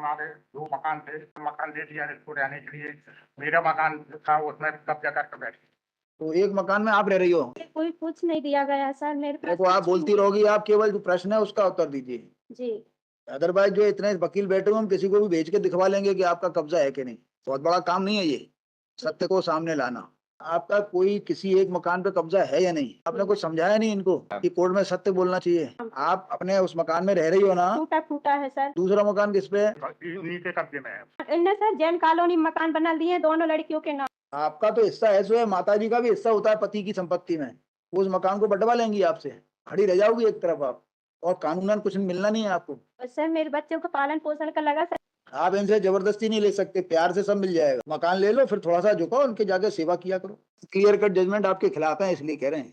हमारे 2 मकान थे, मकान दे दिया इसको रहने के लिए। मेरा मकान था उसमें कब्जा करके बैठे। तो एक मकान में आप रह रही हो? कोई कुछ नहीं दिया गया सर मेरे पास। देखो आप बोलती रहोगी, आप केवल जो प्रश्न है उसका उत्तर दीजिए जी। अदरवाइज जो इतने वकील बैठे हुए हम किसी को भी भेज के दिखवा लेंगे कि आपका कब्जा है कि नहीं। बहुत बड़ा काम नहीं है ये, सत्य को सामने लाना। आपका कोई किसी एक मकान पे कब्जा है या नहीं? आपने कुछ समझाया नहीं इनको कि कोर्ट में सत्य बोलना चाहिए? आप अपने उस मकान में रह रही हो ना? टूटा फूटा है सर। दूसरा मकान किस पे है? उन्हीं के कब्जे में है। इनने सर जैन कॉलोनी मकान बना दिए दोनों लड़कियों के नाम। आपका तो हिस्सा है, सो है माता जी का भी हिस्सा होता है पति की संपत्ति में। वो उस मकान को बंटवा लेंगी आपसे, खड़ी रह जाओगी एक तरफ आप, और कानूनन कुछ मिलना नहीं है आपको। सर मेरे बच्चों को पालन पोषण का लगा सर। आप इनसे जबरदस्ती नहीं ले सकते, प्यार से सब मिल जाएगा। मकान ले लो, फिर थोड़ा सा झुकाओ, उनके जाके सेवा किया करो। क्लियर कट जजमेंट आपके खिलाफ है, इसलिए कह रहे हैं।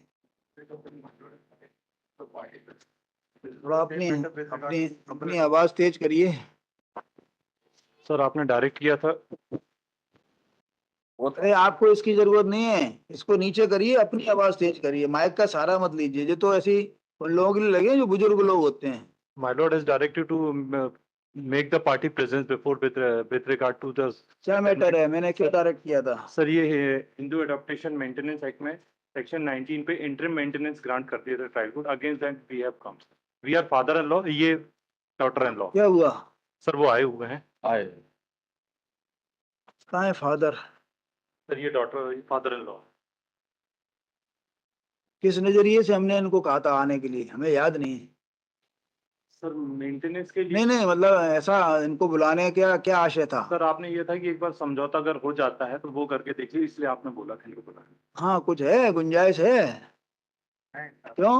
थोड़ा अपनी अपनी अपनी आवाज तेज करिए। सर आपने डायरेक्ट किया था। अरे आपको इसकी जरूरत नहीं है, इसको नीचे करिए, अपनी आवाज तेज करिए, माइक का सहारा मत लीजिए। ये तो ऐसी उन लोगों के लिए लगे जो बुजुर्ग लोग होते हैं। My lord has directed to make the party presence before with regard to the। क्या मैटर है, मैंने क्यों डायरेक्ट किया था? सर ये हिंदू एडॉप्टेशन मेंटेनेंस एक्ट में सेक्शन 19 पे इंटरम मेंटेनेंस ग्रांट कर दिया था trial court. Against that we have come. We are father in law, ये डॉटर इन लॉ। क्या हुआ? सर वो आए हुए हैं। आए कहाँ है फादर? सर ये डॉटर फादर इन लॉ। किस नजरिए से हमने इनको कहा था आने के लिए, हमें याद नहीं है। सर मेंटेनेंस के लिए। नहीं मतलब ऐसा इनको बुलाने का क्या आशय था? सर आपने ये था कि एक बार समझौता अगर हो जाता है तो वो करके देखिए, इसलिए आपने बोला था इनको बुलाने। हाँ कुछ है, गुंजाइश है। नहीं सर, क्यों?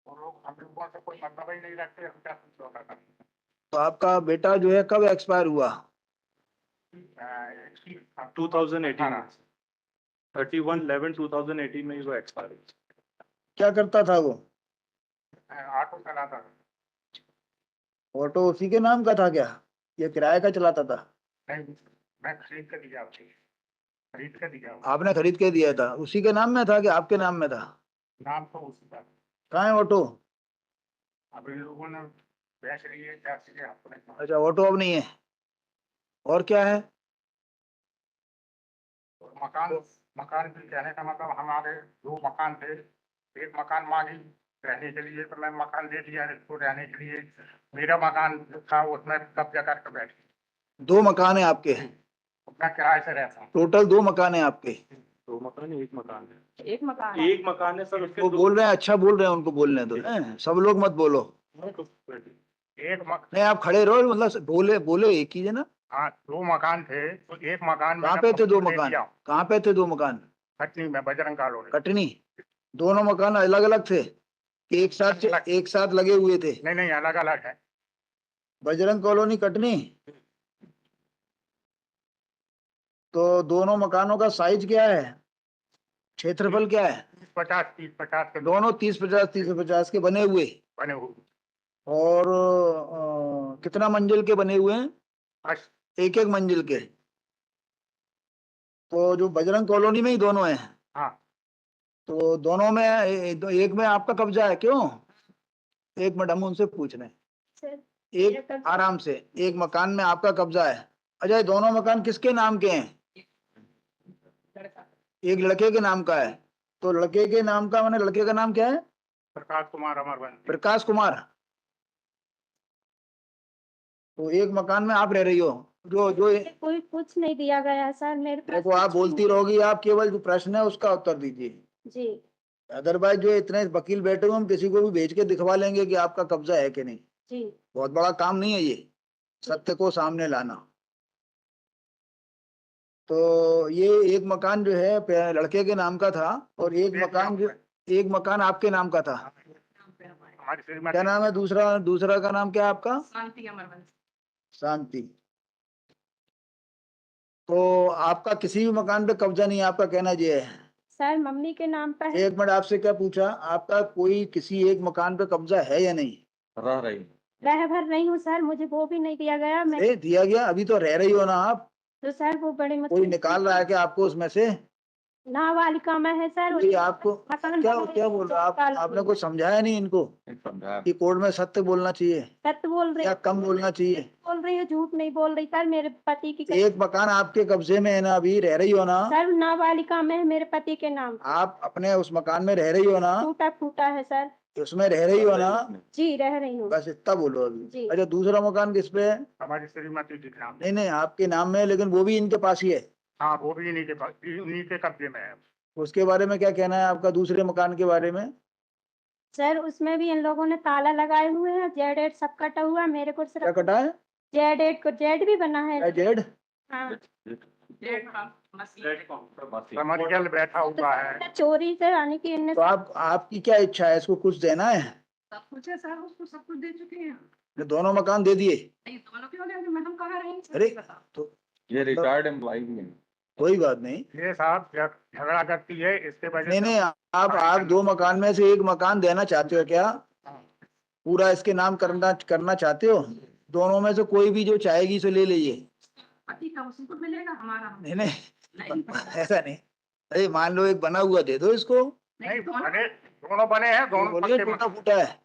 वो लोग हम लोगों से कोई मतलब ही नहीं रखते, हम क्या समझौता करें। तो आपका बेटा जो है कब एक्सपायर हुआ? 2018 31/11/2018 में वो एक्सपायर हुआ। क्या करता था वो? ऑटो चलाता था। ऑटो उसी के नाम का था क्या, ये किराए का चलाता था? नहीं, मैं खरीद कर दिया उसे, खरीद कर दिया। आपने खरीद के दिया था, उसी के नाम में था कि आपके नाम में था? नाम तो उसी का। कहाँ है ऑटो? अब इन लोगों ने बेच रही है क्या चीजें अपने। अच्छा ऑटो अब नहीं है, और क्या है? मकान मकान भी कहने का मतलब हमारे 2 मकान थे। एक मकान मांगी रहने के लिए, तो मैं मकान दे दिया इसको रहने के लिए। मेरा मकान था उसमें कब्जा करके बैठे। 2 मकान है आपके? मैं किराए से रहता हूँ। टोटल 2 मकान है आपके? 2 मकान है, एक मकान है। एक मकान। एक मकान है सर, उसके वो बोल रहे हैं, अच्छा बोल रहे हैं, उनको बोलने दो। सब लोग मत बोलो। एक नहीं आप खड़े रहो, मतलब बोले बोले एक ही है ना। हाँ 2 मकान थे, तो एक मकान कहाँ मैंने पे थे 2 पब्लिक दे मकान? दिया। कहाँ पे थे 2 मकान? कटनी में बजरंग कॉलोनी। कटनी? दोनों मकान अलग अलग थे कि एक साथ लगे हुए थे? नहीं अलग अलग है। बजरंग कॉलोनी कटनी। तो दोनों मकानों का साइज क्या है, क्षेत्रफल क्या है? 30-50 के दोनों 30-50 के बने हुए। बने हुए। और कितना मंजिल के बने हुए हैं? बस एक एक मंजिल के। तो जो बजरंग कॉलोनी में ही दोनों हैं? हाँ। तो दोनों में एक में आपका कब्जा है क्यों? एक मिनट हम उनसे पूछ रहे हैं। सर एक आराम से, एक मकान में आपका कब्जा है। अच्छा ये दोनों मकान किसके नाम के हैं? एक लड़के के नाम का है। तो लड़के के नाम का माने लड़के का नाम क्या है? प्रकाश कुमार अमरवंशी। प्रकाश कुमार। तो एक मकान में आप रह रही हो, जो जो कोई कुछ नहीं दिया गया सर मेरे पास। देखो आप बोलती रहोगी, आप केवल जो प्रश्न है उसका उत्तर दीजिए। जी। अदरवाइज जो इतने वकील बैठे हुए हम किसी को भी भेज के दिखवा लेंगे कि आपका कब्जा है कि नहीं। जी। बहुत बड़ा काम नहीं है ये, सत्य को सामने लाना। तो ये एक मकान जो है लड़के के नाम का था, और एक मकान आपके नाम का था। हमारी श्रीमती क्या नाम है दूसरा? दूसरा का नाम क्या है आपका? शांति अमरवंशी। शांति। तो आपका किसी भी मकान पे कब्जा नहीं है, आपका कहना ये है? सर मम्मी के नाम पर है। एक मिनट, आपसे क्या पूछा? आपका कोई किसी एक मकान पे कब्जा है या नहीं? रह रही। रह भर नहीं हूँ सर, मुझे वो भी नहीं दिया गया। मैं दिया गया, अभी तो रह रही हो ना आप। तो सर वो बड़े कोई निकाल रहा है क्या आपको उसमें से? नाबालिका में है सर। ये आपको मकान क्या बना क्या है, बोल रहा आप साल आपने हुए। कुछ समझाया नहीं इनको कि कोर्ट में सत्य बोलना चाहिए सत्य बोल रही या कम बोलना चाहिए? बोल रही हूँ, झूठ नहीं बोल रही सर। मेरे पति की एक मकान आपके कब्जे में है ना, अभी रह रही हो ना सर नाबालिका में है मेरे पति के नाम। आप? अपने उस मकान में रह रही हो ना, टूटा फूटा है सर। उसमें रह रही हो ना? जी रह रही हूँ। बस इतना बोलो अभी। जी। अच्छा, दूसरा मकान किस पे है? हमारी श्रीमती जी के नाम। नहीं नहीं, आपके नाम में है, लेकिन वो भी इनके पास ही है। हाँ, वो भी इन्हीं के पास, इन्हीं के कब्जे में है। उसके बारे में क्या कहना है आपका, दूसरे मकान के बारे में? सर उसमें भी इन लोगों ने ताला लगाए हुए हैं, जेड एड सब कटा हुआ है। मेरे को क्या सिर्फ कटा है? जेड एड को जेड भी बना है। जेड? हाँ। कमर्शियल बैठा हुआ है। चोरी से यानी कि इनने तो आपकी क्या इच्छा है, इसको कुछ देना है? सब कुछ है सर, उसको सब कुछ दे चुके हैं। ये दोनों मकान दे दिए? नहीं, दोनों क्यों ले? हम कहाँ रहेंगे सर? अरे तो ये रिटायर्ड एम्प्लॉय भी है। कोई बात नहीं। ये साहब झगड़ा करती है, इसके वजह नहीं से। नहीं, आप दो मकान में से एक मकान देना चाहते हो क्या? पूरा इसके नाम करना करना चाहते हो? दोनों में से कोई भी जो चाहेगी सो ले लीजिए। पति का उसी को मिलेगा, हमारा नहीं नहीं, नहीं। ऐसा नहीं। अरे मान लो एक बना हुआ दे दो इसको। नहीं बने, दोनों बने हैं, दोनों बोलिए पक्के टूटा मकान। फूटा है।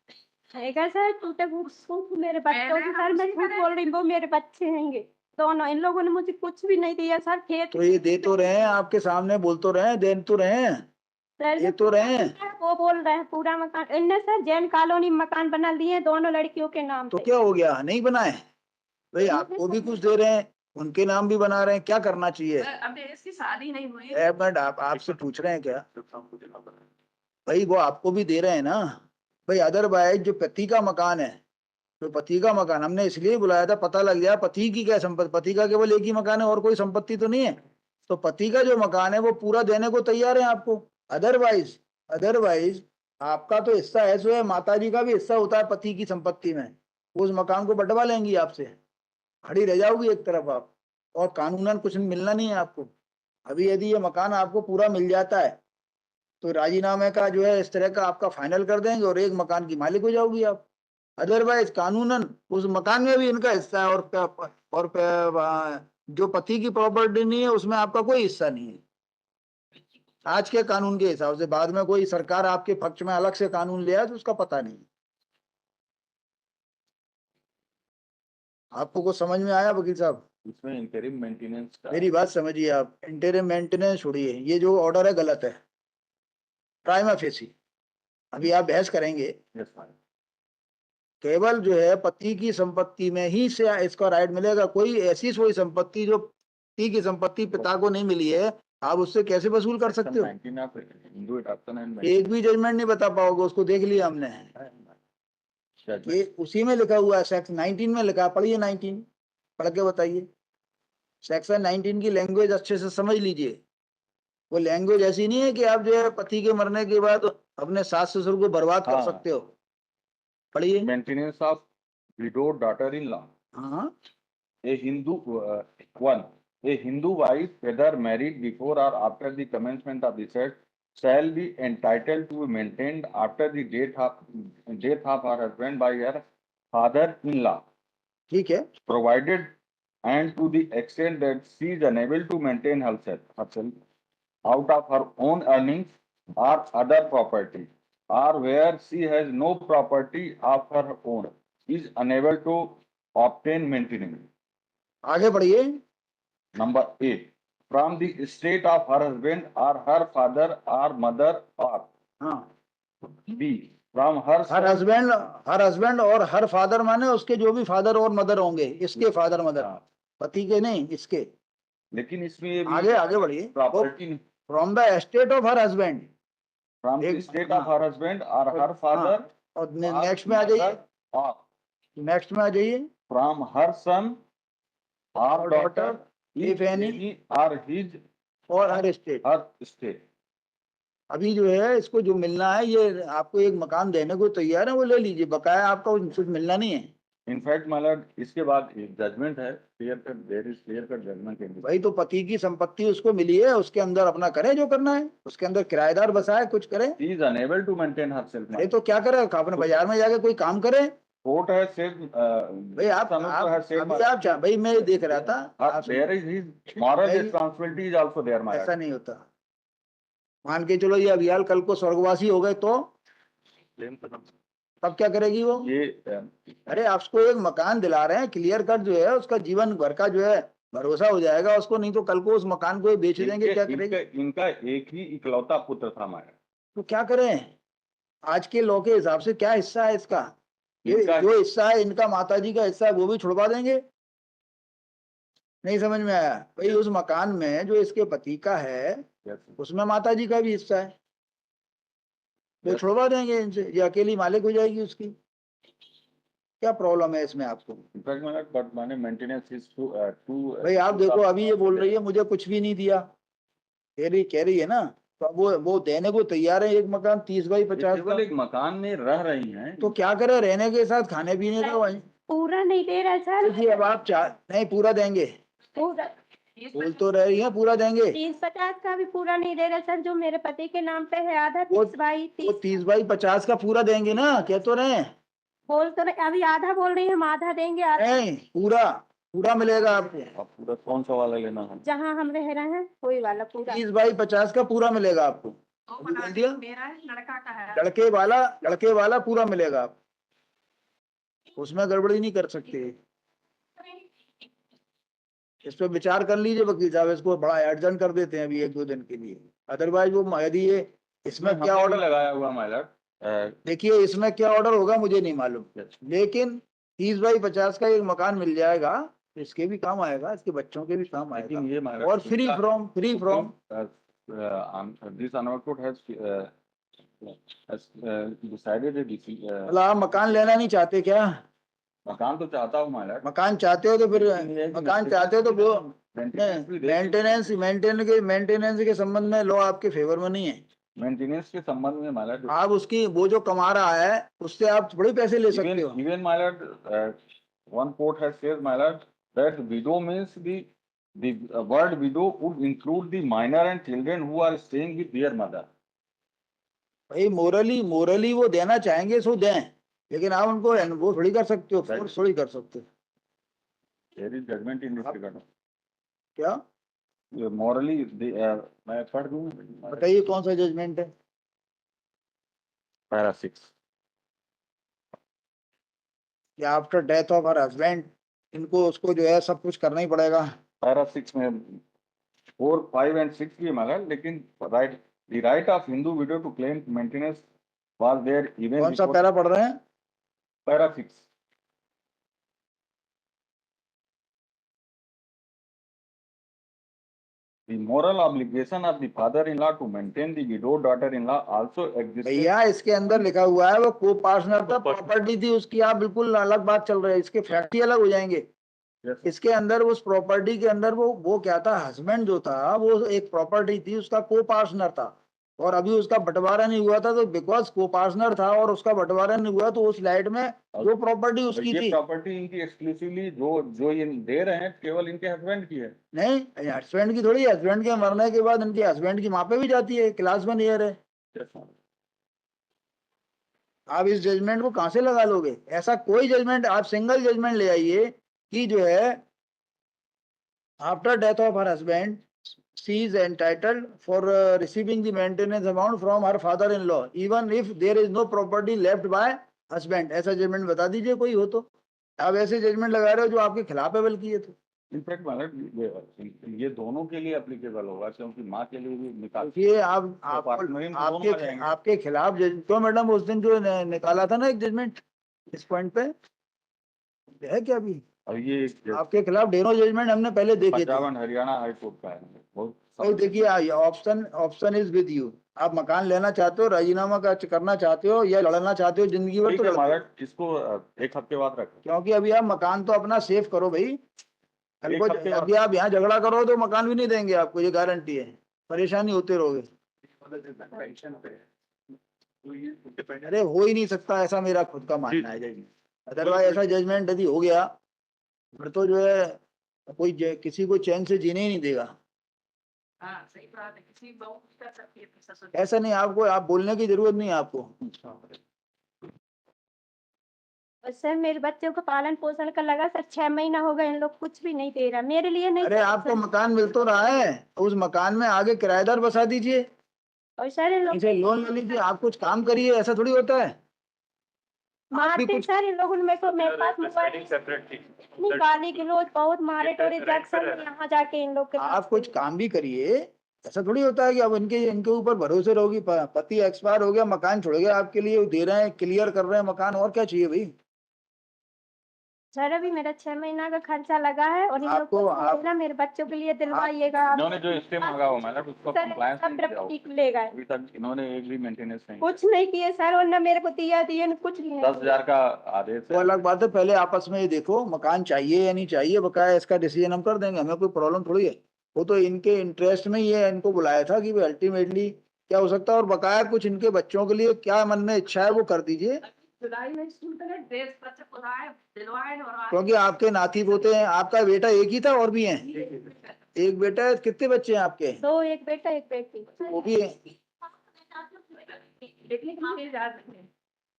हैगा सर। टूटे फूट मेरे बच्चों की सर। मैं झूठ बोल रही हूँ, वो मेरे बच्चे हैंगे दोनों। इन लोगों ने मुझे कुछ भी नहीं दिया सर। खेत तो ये दे तो रहे हैं आपके सामने, बोल तो रहे हैं, दे तो रहे हैं, सर ये तो रहे हैं। वो बोल रहे हैं पूरा मकान इनने सर जैन कॉलोनी में मकान बना लिए दोनों लड़कियों के नाम तो पे। क्या हो गया, नहीं बनाए? भाई आपको भी कुछ दे रहे हैं, उनके नाम भी बना रहे हैं, क्या करना चाहिए? सर, अभी इसकी शादी नहीं हुई। एक मिनट, आप आपसे पूछ रहे हैं क्या? भाई वो आपको भी दे रहे हैं ना भाई। अदरवाइज जो पति का मकान है, तो पति का मकान हमने इसलिए बुलाया था, पता लग गया पति की क्या संपत्ति। पति का केवल एक ही मकान है और कोई संपत्ति तो नहीं है। तो पति का जो मकान है वो पूरा देने को तैयार है आपको। अदरवाइज अदरवाइज आपका तो हिस्सा है सो है, माता जी का भी हिस्सा होता है पति की संपत्ति में। उस मकान को बंटवा लेंगी आपसे, खड़ी रह जाओगी एक तरफ आप, और कानूनन कुछ मिलना नहीं है आपको। अभी यदि ये मकान आपको पूरा मिल जाता है तो राजीनामे का जो है इस तरह का आपका फाइनल कर देंगे और एक मकान की मालिक हो जाओगी आप। अदरवाइज कानूनन उस मकान में भी इनका हिस्सा है, जो पति की प्रॉपर्टी नहीं है उसमें आपका कोई हिस्सा नहीं है आज के कानून के हिसाब से। बाद में कोई सरकार आपके पक्ष में अलग से कानून ले आए तो उसका पता नहीं। आपको कुछ समझ में आया वकील साहब? इसमें इंटरिम मेंटेनेंस का मेरी बात समझिए आप, इंटरिम मेंटेनेंस छोड़िए, ये जो ऑर्डर है गलत है, प्राइमा फेसी। अभी आप बहस करेंगे, यस मैम। केवल जो है पति की संपत्ति में ही से इसका राइट मिलेगा। कोई ऐसी कोई संपत्ति जो पति की संपत्ति पिता को नहीं मिली है, आप उससे कैसे वसूल कर सकते हो? 19 ऑफ हिंदू एडॉप्शन एंड एक भी जजमेंट नहीं बता पाओगे, उसको देख लिया हमने। ये उसी में लिखा हुआ है, सेक्शन 19 में लिखा है, पढ़िए 19, पढ़ के बताइए। सेक्शन 19 की लैंग्वेज अच्छे से समझ लीजिए। वो लैंग्वेज ऐसी नहीं है कि आप जो है पति के मरने के बाद अपने सास ससुर को बर्बाद कर हाँ। सकते हो। पढ़िए। Maintenance of widowed daughter in law. हाँ, A Hindu one. A Hindu wife, whether married before or after the commencement of the said, shall be entitled to be maintained after the death of her husband by her father-in-law, ठीक है। provided and to the extent that she is unable to maintain herself out of her own earnings or other property, or where she has no property of her own, is unable to obtain maintenance. आगे बढ़िए। Number 8, from the estate of her husband or her father or mother, or हाँ, B, from her her husband और her father माने उसके जो भी father और mother होंगे, इसके फादर मदर, हाँ, पति के नहीं, इसके। लेकिन इसमें ये भी आगे आगे बढ़िए। Property from the estate of her husband, from the एक- estate हाँ। of her husband or her father और or नेक्स्ट में आ जाइए, mother, or नेक्स्ट में आ जाइए। from her son or Or daughter, daughter, if any, or his और हर state. her state. अभी जो है इसको जो मिलना है, ये आपको एक मकान देने को तैयार है, वो ले लीजिए, बकाया आपका कुछ मिलना नहीं है। In fact, my lord, इसके बाद एक जजमेंट है, clear cut, there is clear cut judgment in this. भाई तो पति की संपत्ति उसको मिली है, उसके अंदर अपना करे जो करना है, उसके अंदर किराएदार बसाए, कुछ करे। She is unable to maintain herself. my अरे lord. तो क्या करे, अपने बाजार में जाके कोई काम करे। Court has said, भाई आप has said, अभी आप भाई मैं देख रहा था, आप there is his moral भाई- responsibility is also there, my lord. ऐसा नहीं होता। मान के चलो ये अभियाल कल को स्वर्गवासी हो गए तो Claim करना। तब क्या करेगी वो? ये अरे आपको एक मकान दिला रहे हैं, क्लियर कट जो है उसका जीवन भर का जो है भरोसा हो जाएगा उसको, नहीं तो कल को उस मकान को ही बेच देंगे, क्या करेंगे? इनका एक ही इकलौता पुत्र था मैडम। तो क्या करें? आज के लॉ के हिसाब से क्या हिस्सा है इसका? ये इनका- जो हिस्सा है इनका माताजी का हिस्सा है वो भी छुड़वा देंगे? नहीं समझ में आया? भाई उस मकान में जो इसके पति का है उसमें माताजी का भी हिस्सा है, वो Yes. छुड़वा देंगे इनसे, ये अकेली मालिक हो जाएगी उसकी। क्या प्रॉब्लम है इसमें आपको? इनफैक्ट मैडम बट मैंने मेंटेनेंस इज टू भाई आप देखो अभी ये बोल रही है मुझे कुछ भी नहीं दिया, कह रही है ना, तो अब वो देने को तैयार है एक मकान 30 बाई 50 केवल का। एक मकान में रह रही हैं तो क्या करे, रहने के साथ खाने पीने का वही। पूरा नहीं दे रहा सर, देखिए अब आप नहीं पूरा देंगे, पूरा बोल तो रही है पूरा देंगे। 30-50 का भी पूरा नहीं दे रहा सर, जो मेरे पति के नाम पे है आधा वो- 30 बाई वो 30 30 बाई 50 का पूरा देंगे ना, कह तो रहे हैं। बोल तो रहे, अभी आधा बोल रही है हम आधा देंगे, आधा नहीं पूरा पूरा मिलेगा आपको, अब पूरा कौन सा वाला लेना है? जहाँ हम रह रहे हैं कोई वाला पूरा। 30 बाई 50 का पूरा मिलेगा आपको। तो अभी बना बोल दिया? मेरा है, लड़का का है। लड़के वाला पूरा मिलेगा आपको, उसमें गड़बड़ी नहीं कर सकते। इस पे विचार कर लीजिए वकील साहब, इसको बड़ा अर्जेंट कर देते हैं अभी 1-2 दिन के लिए, अदरवाइज वो यदि ये इसमें क्या हमने भी ऑर्डर लगाया हुआ माइलर देखिए इसमें क्या ऑर्डर होगा मुझे नहीं मालूम, लेकिन 30 बाई 50 का एक मकान मिल जाएगा, इसके भी काम आएगा, इसके बच्चों के भी काम आएगा, लेकिन ये माइलर और free from this honour court has decided मतलब आप मकान लेना नहीं चाहते क्या? मकान तो चाहता हूँ माइलर। मकान चाहते हो तो फिर मकान चाहते हो तो वो मेंटेनेंस के संबंध में लॉ आपके फेवर में नहीं है। मेंटेनेंस के संबंध में माइलर आप उसकी वो जो कमा रहा है उससे आप बड़े पैसे ले सकते हो। even my lord, one court has said my lord that widow means the word widow would include the minor and children who are staying with their mother. भाई मोरली वो देना चाहेंगे सो दें, लेकिन आप उनको वो थोड़ी कर सकते हो, फोर्स थोड़ी कर सकते हो। There is judgment in this regard. क्या Morally, मैं पढ़ दूँ बताइए कौन सा जजमेंट है? पैरा 6 कि after death of her husband इनको उसको जो है सब कुछ करना ही पड़ेगा। पैरा 6 में 4, 5 and 6 भी मांगा, लेकिन the right of Hindu widow to claim maintenance was there even कौन सा before पैरा पढ़ रहे हैं? Para 6. The moral obligation of the father-in-law to maintain the widowed daughter-in-law also existed. भैया इसके अंदर लिखा हुआ है वो को पार्टनर था, प्रॉपर्टी थी उसकी, आप बिल्कुल अलग बात चल रही है, इसके फैक्ट ही अलग हो जाएंगे। Yes. इसके अंदर उस प्रॉपर्टी के अंदर वो क्या था, हस्बैंड जो था वो एक प्रॉपर्टी थी, उसका को पार्टनर था, और अभी उसका बंटवारा नहीं हुआ था, तो बिकॉज को पार्टनर था और उसका बंटवारा नहीं हुआ तो उस लाइट में जो प्रॉपर्टी उसकी ये थी। प्रॉपर्टी इनकी एक्सक्लूसिवली जो ये दे रहे हैं केवल इनके हस्बैंड की है। नहीं हस्बैंड की थोड़ी, हस्बैंड के मरने के बाद इनके हस्बैंड की माँ पे भी जाती है, क्लास 1 ईयर है। आप इस जजमेंट को कहां से लगा लोगे? ऐसा कोई जजमेंट, आप सिंगल जजमेंट ले आइए कि जो है after death of her husband she is entitled for receiving the maintenance amount from her father-in-law even if there is no property left by husband। ऐसा जजमेंट बता दीजिए कोई हो तो। आप ऐसे जजमेंट लगा रहे हो जो आपके खिलाफ है बल्कि ये तो। इनफैक्ट मतलब ये दोनों के लिए एप्लीकेबल होगा, क्योंकि माँ के लिए भी निकाल ये आपके खिलाफ तो मैडम उस दिन जो निकाला था ना एक जजमेंट इस पॉइंट पे है क्या? अभी अब ये आपके खिलाफ ढेरों जजमेंट हमने पहले देखे थे। Punjab and Haryana high court का है। और देखिए ऑप्शन इज विद यू, आप मकान लेना चाहते हो, राजीनामा करना चाहते हो या लड़ना चाहते हो जिंदगी भर, ठीक तो है लड़ो। हमारा इसको 1 हफ्ते बाद रखें। क्योंकि अभी आप मकान तो अपना सेव करो भाई, कल को 1 हफ्ते बाद। अभी आप यहाँ झगड़ा करो तो मकान भी नहीं देंगे आपको, ये गारंटी है, परेशानी होते रहोगे। अरे हो ही नहीं सकता ऐसा, मेरा खुद का मानना है जजमेंट, अदरवाइज ऐसा जजमेंट यदि हो गया फिर तो जो है कोई किसी को चैन से जीने ही नहीं देगा। हाँ सही बात है, किसी बहू कुछ कर सकती है अपनी ससुर। ऐसा नहीं, आपको आप बोलने की जरूरत नहीं है आपको। और सर मेरे बच्चों को पालन पोषण का लगा सर 6 महीना हो गए, इन लोग कुछ भी नहीं दे रहा मेरे लिए नहीं। अरे आपको मकान मिल तो रहा है, उस मकान में आगे किराएदार बसा दीजिए, और सारे लोग इनसे लोन ले लीजिए, आप कुछ काम करिए, ऐसा थोड़ी होता है। मारते कुछ- सारे लोगों ने मेरे को, मेरे पास मोबाइल Presiding separately. इतनी गाली गलौज बहुत मारे ये टोरे, correct जैक्सन है। यहाँ जाके इन लोग के पास आप कुछ काम भी करिए, ऐसा थोड़ी होता है कि अब इनके इनके ऊपर भरोसे रहोगी। पति एक्सपायर हो गया, मकान छोड़ गया आपके लिए, वो दे रहे हैं, क्लियर कर रहे हैं मकान, और क्या चाहिए भाई। सर अभी मेरा 6 महीना का खर्चा लगा है, और इन लोग आपको- को आप- ना मेरे बच्चों के लिए दिलवाइएगा आप। इन्होंने जो स्टे मांगा हुआ मैडम उसका सर कंप्लायंस सब नहीं किया प्रॉपर्टी हुआ। ले गए, अभी तक इन्होंने एक भी मेंटेनेंस नहीं कुछ नहीं किए सर, और ना मेरे को दिए न कुछ नहीं। 10,000 का आदेश वो है। अलग बात है, पहले आपस में ये देखो मकान चाहिए या नहीं चाहिए, बकाया इसका डिसीजन हम कर देंगे, हमें कोई प्रॉब्लम थोड़ी है। वो तो इनके इंटरेस्ट में ही है, इनको बुलाया था कि अल्टीमेटली क्या हो सकता है, और बकाया कुछ इनके बच्चों के लिए क्या मन में इच्छा है वो कर दीजिए, जुलाई में स्कूल का ड्रेस बच्चे को लाए दिलवाए और क्योंकि आपके नाती पोते हैं। आपका बेटा एक ही था और भी हैं? एक बेटा है, कितने बच्चे हैं आपके? 2, एक बेटा एक बेटी। वो भी है। देखने के लिए जा रहे हैं।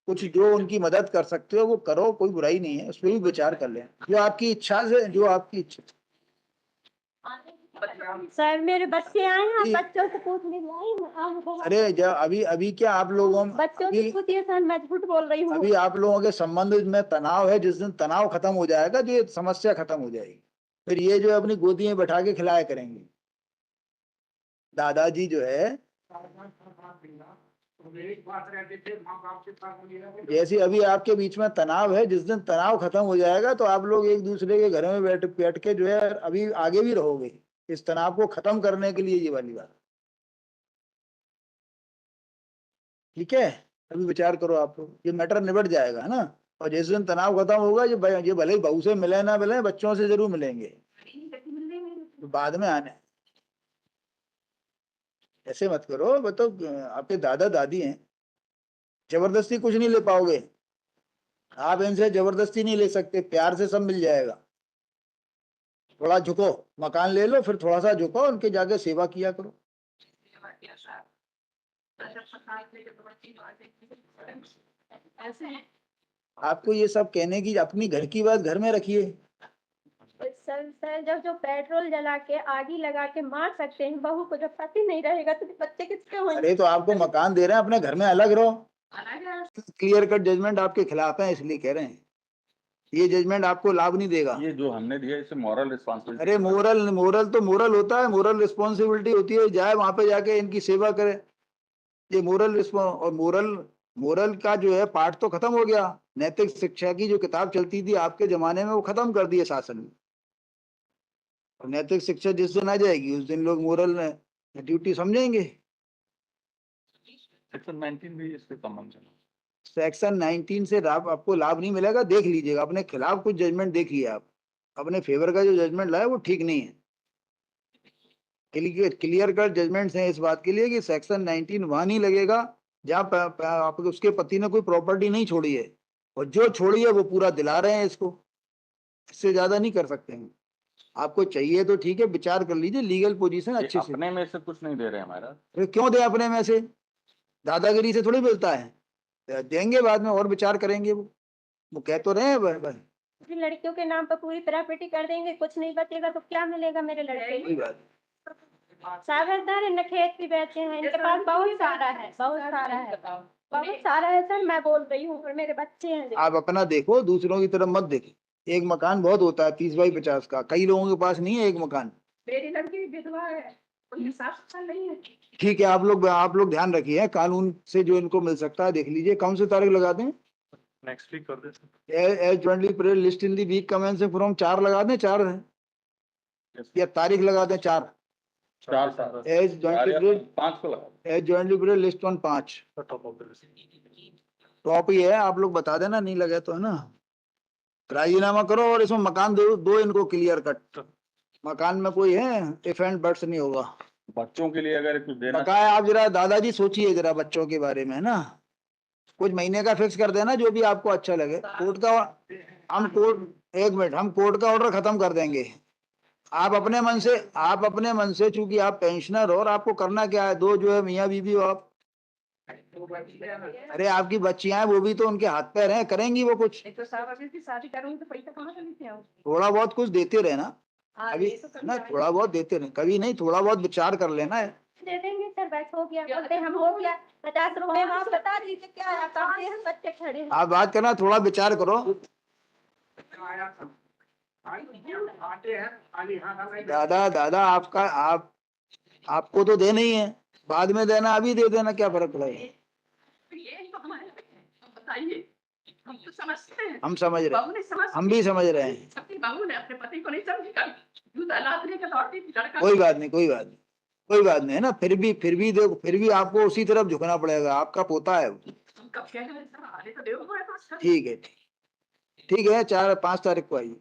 कुछ जो उनकी मदद कर सकते हो वो करो, कोई बुराई नहीं है, उस पर भी विचार कर लें, जो आपकी इच्छा से, जो आपकी इच्छा। सर मेरे बच्चे आए हैं, आप बच्चों से पूछ लीजिए। अरे जब अभी अभी क्या आप लोगों बच्चों से अभी पूछिए सर, मैं झूठ बोल रही हूँ। अभी आप लोगों के संबंध में तनाव है, जिस दिन तनाव खत्म हो जाएगा तो ये समस्या खत्म हो जाएगी, फिर ये जो है अपनी गोदी में बैठा के खिलाया करेंगे। दादाजी जो है, एक बात रहती थी माँ बाप के पास मेरा जैसे अभी आपके बीच में तनाव है, जिस दिन तनाव खत्म हो जाएगा तो आप लोग एक दूसरे के घर में बैठ बैठ के जो है अभी आगे भी रहोगे, इस तनाव को खत्म करने के लिए ये वाली बात। ठीक है, अभी विचार करो आप लोग, ये मैटर निबट जाएगा, है ना। और जिस दिन तनाव खत्म होगा, ये भले ही बहू से मिले ना मिले, बच्चों से जरूर मिलेंगे, तो बाद में आने। ऐसे मत करो, वो तो आपके दादा दादी हैं, जबरदस्ती कुछ नहीं ले पाओगे आप, इनसे जबरदस्ती नहीं ले सकते, प्यार से सब मिल जाएगा। थोड़ा झुको, मकान ले लो, फिर थोड़ा सा झुको, उनके जाके सेवा किया करो। ऐसे हैं। आपको ये सब कहने की अपनी घर की बात घर में रखिए। सर जब जो पेट्रोल जला के आगी लगा के मार सकते हैं बहू को, जब पति नहीं रहेगा तो बच्चे किसके होंगे? अरे तो आपको मकान दे रहे हैं, अपने घर में अलग रहो। अलग है। क्लियर कट जजमेंट आपके खिलाफ है, इसलिए कह रहे हैं, ये जजमेंट आपको लाभ नहीं देगा। ये जो हमने दिया इसे मॉरल रिस्पॉन्सिबिलिटी। अरे मोरल मोरल तो मोरल होता है, मोरल रिस्पॉन्सिबिलिटी होती है, जाए वहां पे जाके इनकी सेवा करे। ये मोरल और मोरल का जो है पाठ तो खत्म हो गया। नैतिक शिक्षा की जो किताब चलती थी आपके जमाने में, वो खत्म कर दी है शासन ने। और नैतिक शिक्षा जिस दिन आ जाएगी उस दिन लोग मोरल ड्यूटी समझेंगे। सेक्शन 19 भी इसके संबंध में। सेक्शन 19 से आपको लाभ नहीं मिलेगा, देख लीजिएगा, अपने खिलाफ कुछ जजमेंट देखिए आप, अपने फेवर का जो जजमेंट लाए वो ठीक नहीं है। क्लियर कट जजमेंट्स हैं इस बात के लिए कि सेक्शन 19 वहां नहीं लगेगा जहाँ उसके पति ने कोई प्रॉपर्टी नहीं छोड़ी है, और जो छोड़ी है वो पूरा दिला रहे हैं इसको, इससे ज्यादा नहीं कर सकते हैं। आपको चाहिए तो ठीक है, विचार कर लीजिए, लीगल पोजीशन अच्छे से। अपने में से कुछ नहीं दे रहे हमारा। अरे क्यों दे अपने में से, दादागिरी से थोड़ी मिलता है, देंगे बाद में और विचार करेंगे। वो कह तो रहे हैं लड़कियों के नाम पर पूरी प्रॉपर्टी कर देंगे, कुछ नहीं बचेगा तो क्या मिलेगा मेरे लड़के कोई को? बात। सागरदार है, न खेत भी बेचे हैं, इनके पास बहुत सारा है, बहुत सारा है, बहुत सारा है सर, मैं बोल रही हूँ, और मेरे बच्चे हैं। आप अपना देखो, दूसरों की तरफ मत देखो। एक मकान बहुत होता है 30 बाई 50 का, कई लोगों के पास नहीं है एक मकान। मेरी लड़की विधवा है, कोई साफ सफाई नहीं है। ठीक है, आप लोग ध्यान रखिए, कानून से जो इनको मिल सकता है देख लीजिए। कौन से तारीख लगा दें? नेक्स्ट वीक कर देते as jointly prayer list in the week commencing from 4 लगा दें, 4 है या तारीख लगा दें 4? 4 साल एज जॉइंटली 5 को लगा। As jointly prayer list on 5 top of the list. Top ही है, आप लोग बता देना, नहीं लगे तो, है ना। राजीनामा करो और इसमें मकान दो इनको क्लियर कट। मकान में कोई है इफ एंड बट्स नहीं होगा। बच्चों के लिए अगर कुछ देना बकाया आप जरा दादाजी सोचिए जरा बच्चों के बारे में, है ना। कुछ महीने का फिक्स कर देना, जो भी आपको अच्छा लगे। कोर्ट का हम कोर्ट एक मिनट हम कोर्ट का ऑर्डर खत्म कर देंगे। आप अपने मन से चूंकि आप पेंशनर हो, और आपको करना क्या है, 2 जो है मियाँ बीवी हो आप। अरे आपकी बच्चियां हैं, वो भी तो उनके हाथ पैर हैं, करेंगी वो कुछ। एक तो साहब अभी की शादी करूंगी तो पैसा कहाँ से लेते आओ? थोड़ा बहुत कुछ देते रहे ना, हाँ, अभी ये तो ना करना है। थोड़ा बहुत देते रहे, कभी नहीं, थोड़ा बहुत विचार कर लेना है। दे देंगे सर, सर बस हो गया, बोलते हम हो गया 50 रुपए में, आप बता दीजिए क्या है, कब से हम बच्चे खड़े हैं। आप बात करना, थोड़ा विचार करो। आया सब आते हैं खाली हाथ नहीं दादा दादा आपको तो देना ही है, बाद में देना, अभी दे देना, क्या फर्क पड़ेगा। तो ये तो हमारे, अब बताइए, हम तो समझते हैं, हम समझ रहे बहू नहीं समझ, हम भी समझ रहे हैं। अपनी बहू ने अपने पति को नहीं समझी कभी, दूध अलाद लेकर दौड़ती थी लड़का। कोई बात नहीं, कोई बात नहीं, कोई बात नहीं है ना। फिर भी देखो, फिर भी आपको उसी तरफ झुकना पड़ेगा, आपका पोता है वो। हम कब कह रहे हैं सर, आने तो दो हमारे पास। ठीक है, ठीक है, 4-5 तारीख को आइए।